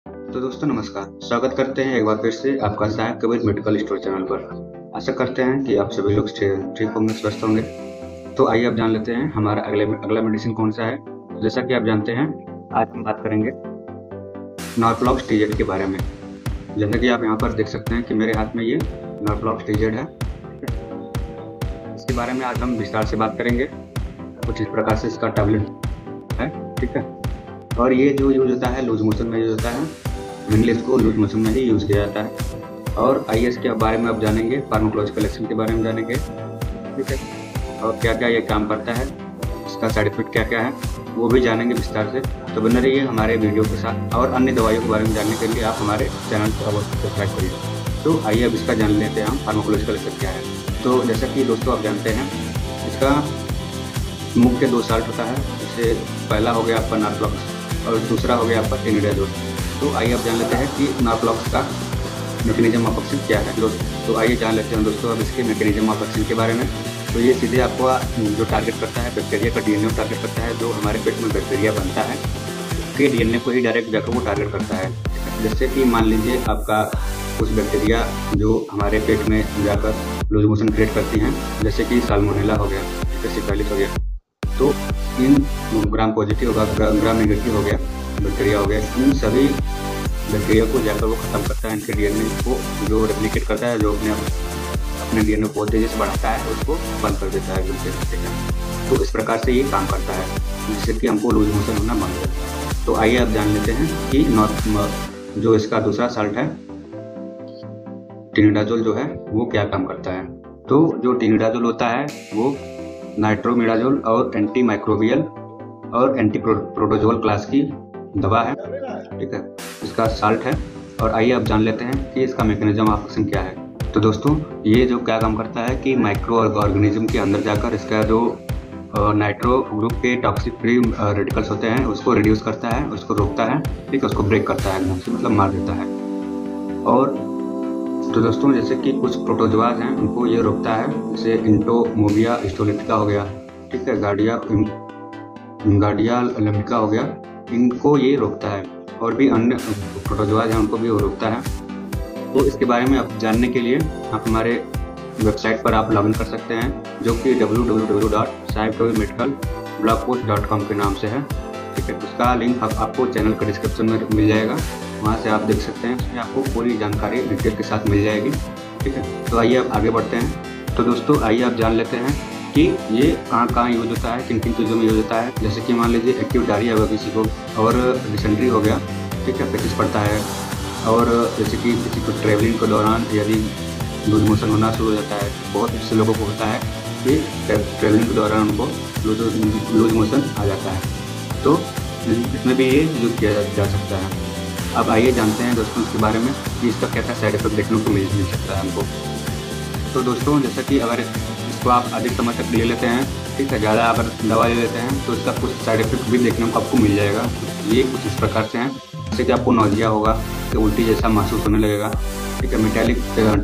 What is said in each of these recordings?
तो दोस्तों नमस्कार, स्वागत करते हैं एक बार फिर से आपका सहायक कबीर मेडिकल स्टोर चैनल पर। आशा करते हैं कि आप सभी लोग ठीक होंगे, स्वस्थ होंगे। तो आइए अब जान लेते हैं हमारा अगला मेडिसिन कौन सा है। जैसा कि आप जानते हैं, आज हम बात करेंगे नॉर्फ्लॉक्स TZ के बारे में। जैसा कि आप यहाँ पर देख सकते हैं कि मेरे हाथ में ये नॉर्फ्लॉक्स TZ है। इसके बारे में आज हम विस्तार से बात करेंगे। कुछ इस प्रकार से इसका टैबलेट है, ठीक है। और ये जो यूज होता है लूज मोशन में यूज होता है, मेनली इसको लूज मोशन में ही यूज़ किया जाता है। और IS के बारे में आप जानेंगे, फार्माकोलॉजिकल एक्शन के बारे में जानेंगे, ठीक है। और क्या क्या ये काम करता है, इसका साइड इफेक्ट क्या क्या है, वो भी जानेंगे विस्तार से। तो बने रहिए हमारे वीडियो के साथ। और अन्य दवाइयों के बारे में जानने के लिए आप हमारे चैनल को अवश्य सब्सक्राइब करिए। तो आइए अब इसका जान लेते हैं हम फार्माकोलॉजिकल एक्शन क्या है। तो जैसा कि दोस्तों आप जानते हैं, इसका मुख्य 2 साल्ट होता है। जैसे पहला हो गया आपका नॉर्फ्लॉक्स और दूसरा हो गया आपका टिनिडाजोल। तो आइए अब जान लेते हैं कि नॉर्फ्लॉक्स का मैकेनिज्म ऑफ एक्शन क्या है दोस्तों। तो आइए जान लेते हैं दोस्तों अब इसके मैकेनिज्म ऑफ एक्शन के बारे में। तो ये सीधे आपको जो टारगेट करता है बैक्टीरिया का DNA को टारगेट करता है। जो हमारे पेट में बैक्टीरिया बनता है उसके DNA को ही डायरेक्ट जाकर वो टारगेट करता है। जैसे कि मान लीजिए आपका कुछ बैक्टीरिया जो हमारे पेट में जाकर लूज मोशन क्रिएट करती हैं, जैसे कि साल्मोनेला हो गया, सिफिलिस हो गया। तो इन ग्राम पॉजिटिव होगा, ग्राम नेगेटिव हो गया, बैक्टीरिया हो गया, इन सभी बैक्टीरिया को जाकर वो खत्म करता है। इनके DNA को जो रेप्लिकेट करता है, जो अपने DNA को तेजी से बढ़ाता है, उसको बंद कर देता है बिल्कुल। तो इस प्रकार से ये काम करता है, जिससे कि हमको लूज मोशन होना बंद हो जाता है। तो आइए अब जान लेते हैं कि जो इसका दूसरा साल्ट है टिनिडाजोल जो है वो क्या काम करता है। तो जो टिनिडाजोल होता है वो नाइट्रोमिडाजोल और एंटी माइक्रोबियल और एंटी प्रोटोजोल क्लास की दवा है, ठीक है। इसका साल्ट है। और आइए अब जान लेते हैं कि इसका मैकेनिज्म ऑफ एक्शन क्या है। तो दोस्तों ये जो क्या काम करता है कि माइक्रो ऑर्गेनिज्म के अंदर जाकर इसका जो नाइट्रो ग्रुप के टॉक्सिक फ्री रेडिकल्स होते हैं उसको रिड्यूस करता है, उसको रोकता है, ठीक है, उसको ब्रेक करता है, एकदम से मतलब मार देता है। और तो दोस्तों जैसे कि कुछ प्रोटोजोआज हैं उनको ये रोकता है, जैसे इंटोमोबिया हिस्टोलिटिका हो गया, ठीक है, गार्डिया लेम्बिका हो गया, इनको ये रोकता है। और भी अन्य प्रोटोजोआज हैं उनको भी वो रोकता है। तो इसके बारे में आप जानने के लिए आप हमारे वेबसाइट पर आप लॉगिन कर सकते हैं, जो कि www.sahibkabirmedicalblogpost.com के नाम से है, ठीक है। उसका लिंक आपको चैनल के डिस्क्रिप्शन में मिल जाएगा, वहाँ से आप देख सकते हैं। उसमें आपको पूरी जानकारी डिटेल के साथ मिल जाएगी, ठीक है। तो आइए अब आगे बढ़ते हैं। तो दोस्तों आइए आप जान लेते हैं कि ये कहाँ यूज होता है, किन किन चीज़ों में यूज होता है। जैसे कि मान लीजिए एक्टिव डायरिया हुआ किसी को, और डिसेंट्री हो गया, ठीक है, पेचिस पड़ता है। और जैसे कि किसी को ट्रैवलिंग के दौरान यदि लूज मोशन होना शुरू हो जाता है, बहुत से लोगों को होता है कि ट्रैवलिंग के दौरान उनको लूज मोशन आ जाता है, तो इसमें भी ये यूज किया जा सकता है। अब आइए जानते हैं दोस्तों इसके बारे में कि इसका क्या क्या साइड इफेक्ट देखने को मिल सकता है हमको। तो दोस्तों जैसा कि अगर इसको आप अधिक समय तक ले लेते हैं, ठीक है, ज़्यादा अगर दवा ले लेते हैं तो इसका कुछ साइड इफेक्ट भी देखने को आपको मिल जाएगा। ये कुछ इस प्रकार से हैं, जैसे कि आपको नौजिया होगा, कि उल्टी जैसा महसूस होने लगेगा, ठीक है, मेटालिक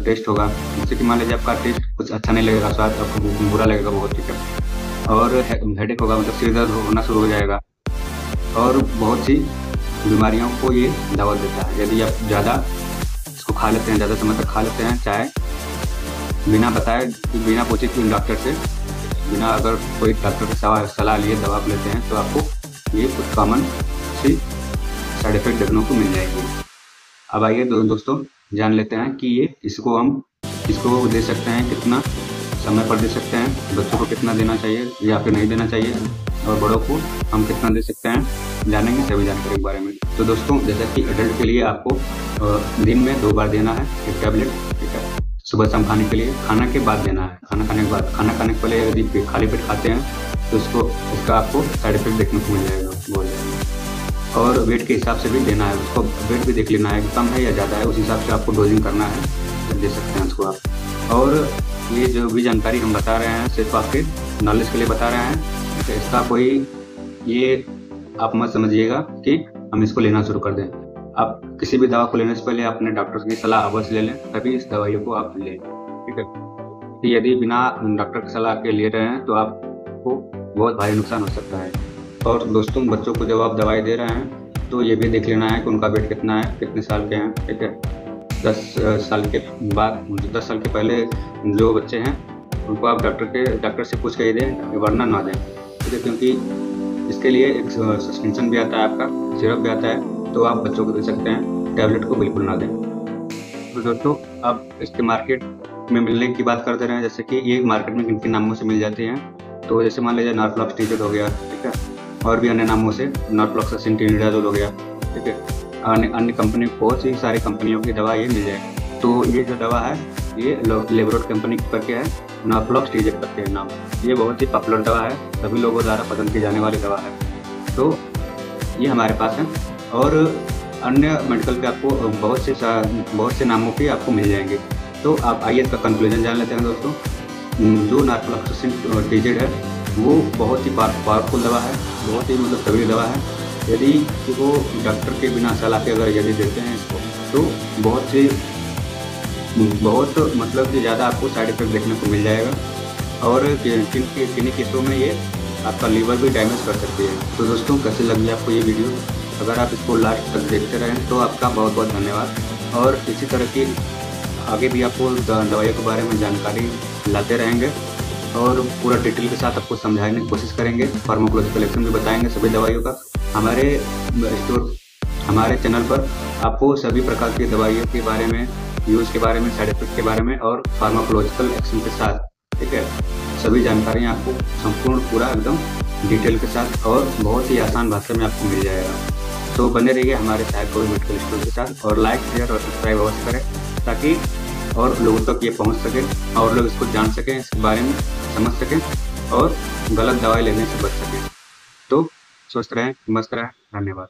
टेस्ट होगा, जैसे कि मान लीजिए आपका टेस्ट कुछ अच्छा नहीं लगेगा, स्वाद आपको बुरा लगेगा बहुत, ठीक है। और हेडेक होगा, मतलब सिर दर्द होना शुरू हो जाएगा। और बहुत सी बीमारियों को ये दवा देता है। यदि आप ज़्यादा इसको खा लेते हैं, ज़्यादा समय तक खा लेते हैं, चाहे बिना बताए, बिना पूछे कि डॉक्टर से, बिना अगर कोई डॉक्टर की सलाह लिए दवा लेते हैं, तो आपको ये कुछ कॉमन सी साइड इफेक्ट देखने को मिल जाएगी। अब आइए दोस्तों जान लेते हैं कि ये इसको दे सकते हैं, कितना समय पर दे सकते हैं, बच्चों को कितना देना चाहिए या फिर नहीं देना चाहिए, और बड़ों को हम कितना दे सकते हैं, जानेंगे सभी जानकारी के बारे में। तो दोस्तों जैसे कि एडल्ट के लिए आपको दिन में 2 बार देना है एक टैबलेट, ठीक है, सुबह शाम खाने के लिए, खाना के बाद देना है, खाना खाने के बाद। खाना खाने के पहले यदि खाली पेट खाते हैं तो इसका आपको साइड इफेक्ट देखने को मिल जाएगा बहुत ज़्यादा। और वेट के हिसाब से भी देना है, उसको वेट भी देख लेना है, कम है या ज़्यादा है, उस हिसाब से आपको डोजिंग करना है, तो दे सकते हैं उसको आप। और ये जो भी जानकारी हम बता रहे हैं सिर्फ आपके नॉलेज के लिए बता रहे हैं, इसका कोई ये आप मत समझिएगा कि हम इसको लेना शुरू कर दें। आप किसी भी दवा को लेने से पहले अपने डॉक्टर की सलाह अवश्य ले लें, तभी इस दवाइयों को आप लें, ठीक है। यदि बिना डॉक्टर की सलाह के ले रहे हैं तो आपको बहुत भारी नुकसान हो सकता है। और दोस्तों बच्चों को जब आप दवाई दे रहे हैं तो ये भी देख लेना है कि उनका वेट कितना है, कितने साल के हैं, ठीक है। 10 साल के बाद, 10 साल के पहले जो बच्चे हैं उनको आप डॉक्टर से पूछ के ही दें, वरना ना दें, ठीक है। क्योंकि इसके लिए एक सस्पेंशन भी आता है, आपका सिरप भी आता है, तो आप बच्चों को दे सकते हैं, टैबलेट को बिल्कुल ना दें। तो दोस्तों, अब इसके मार्केट में मिलने की बात करते रहे, जैसे कि ये मार्केट में किन किन नामों से मिल जाती हैं। तो जैसे मान लीजिए नॉर्फ्लॉक्सटिज़ोल हो गया, ठीक है, और भी अन्य नामों से नॉर्फ्लॉक्सासिन टिनिडाज़ोल हो गया, ठीक है। अन्य कंपनी, बहुत सी सारी कंपनियों की दवा ये मिल जाएगी। तो ये जो दवा है ये लेबोरेट कंपनी करके है, नॉर्फ्लॉक्सटिज़ोल करके है नाम। ये बहुत ही पॉपुलर दवा है, सभी लोगों द्वारा पसंद की जाने वाली दवा है। तो ये हमारे पास है, और अन्य मेडिकल पे आपको बहुत से नामों के आपको मिल जाएंगे। तो आप आइए इसका कंक्लूजन जान लेते हैं दोस्तों। जो नॉर्फ्लॉक्सासिन टिनिडाज़ोल है वो बहुत ही पावरफुल दवा है, बहुत ही मतलब तगड़ी दवा है। यदि वो डॉक्टर के बिना सलाह के अगर यदि देते हैं इसको, तो बहुत मतलब कि ज़्यादा आपको साइड इफेक्ट देखने को मिल जाएगा, और किन्हीं केसों में ये आपका लीवर भी डैमेज कर सकती है। तो दोस्तों, कैसी लगी आपको ये वीडियो? अगर आप इसको लास्ट तक देखते रहें तो आपका बहुत बहुत धन्यवाद। और इसी तरह की आगे भी आपको दवाइयों के बारे में जानकारी लाते रहेंगे, और पूरा डिटेल के साथ आपको समझाने की कोशिश करेंगे। फार्माकोलॉजिकल एक्शन भी बताएंगे सभी दवाइयों का। हमारे चैनल पर आपको सभी प्रकार की दवाइयों के बारे में, यूज़ के बारे में, साइड इफेक्ट के बारे में, और फार्माकोलॉजिकल एक्शन के साथ, ठीक है, सभी जानकारियाँ आपको संपूर्ण पूरा एकदम डिटेल के साथ और बहुत ही आसान भाषा में आपको मिल जाएगा। तो बने रहिए हमारे सहायक मेडिकल स्टोर के साथ, और लाइक, शेयर और सब्सक्राइब अवश्य करें, ताकि और लोगों तक ये पहुंच सके और लोग इसको जान सकें, इसके बारे में समझ सकें, और गलत दवाई लेने से बच सकें। तो स्वस्थ रहें, मस्त रहें। धन्यवाद।